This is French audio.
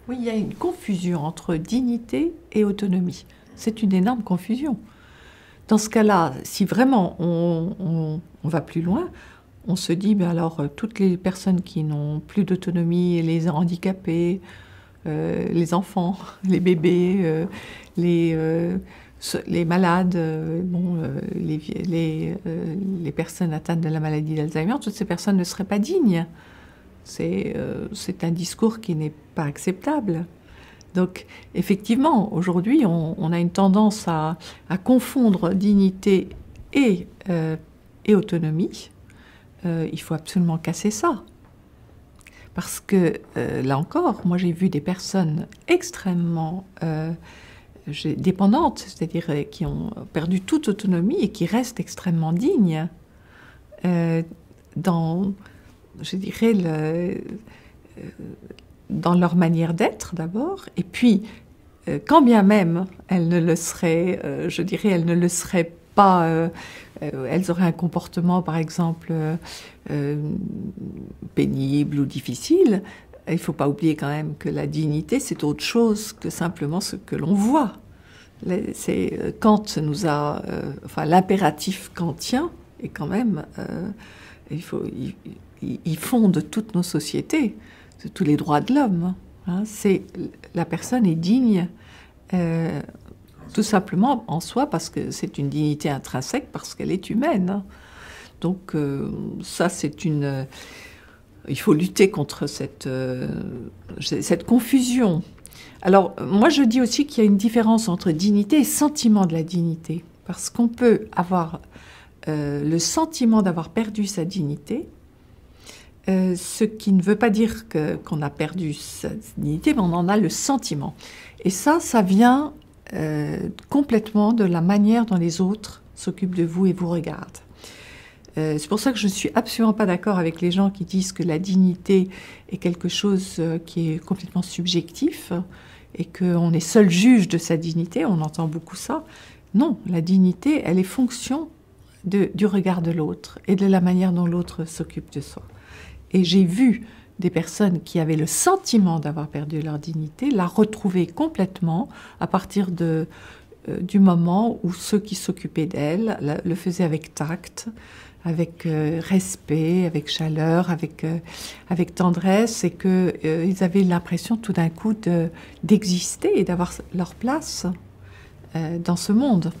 Oui, il y a une confusion entre dignité et autonomie. C'est une énorme confusion. Dans ce cas-là, si vraiment on va plus loin, on se dit, ben alors, toutes les personnes qui n'ont plus d'autonomie, les handicapés, les enfants, les bébés, les, euh, les malades, les personnes atteintes de la maladie d'Alzheimer, toutes ces personnes ne seraient pas dignes. C'est un discours qui n'est pas acceptable. Donc, effectivement, aujourd'hui, on a une tendance à confondre dignité et autonomie. Il faut absolument casser ça. Parce que, là encore, moi j'ai vu des personnes extrêmement dépendantes, c'est-à-dire qui ont perdu toute autonomie et qui restent extrêmement dignes dans, je dirais, dans leur manière d'être d'abord, et puis, quand bien même elles ne le seraient, je dirais, elles ne le seraient pas, elles auraient un comportement, par exemple, pénible ou difficile, il ne faut pas oublier quand même que la dignité, c'est autre chose que simplement ce que l'on voit. Kant nous a, enfin, l'impératif kantien est quand même, il fonde toutes nos sociétés, tous les droits de l'homme. Hein, la personne est digne, tout simplement en soi parce que c'est une dignité intrinsèque, parce qu'elle est humaine. Hein. Donc ça, il faut lutter contre cette confusion. Alors, moi, je dis aussi qu'il y a une différence entre dignité et sentiment de la dignité. Parce qu'on peut avoir le sentiment d'avoir perdu sa dignité, ce qui ne veut pas dire qu'on a perdu sa dignité, mais on en a le sentiment. Et ça vient complètement de la manière dont les autres s'occupent de vous et vous regardent. C'est pour ça que je ne suis absolument pas d'accord avec les gens qui disent que la dignité est quelque chose qui est complètement subjectif et qu'on est seul juge de sa dignité. On entend beaucoup ça. Non, la dignité, elle est fonction du regard de l'autre et de la manière dont l'autre s'occupe de soi. Et j'ai vu des personnes qui avaient le sentiment d'avoir perdu leur dignité la retrouver complètement à partir du moment où ceux qui s'occupaient d'elles le faisaient avec tact, avec respect, avec chaleur, avec tendresse, et qu'ils avaient l'impression tout d'un coup d'exister et d'avoir leur place dans ce monde.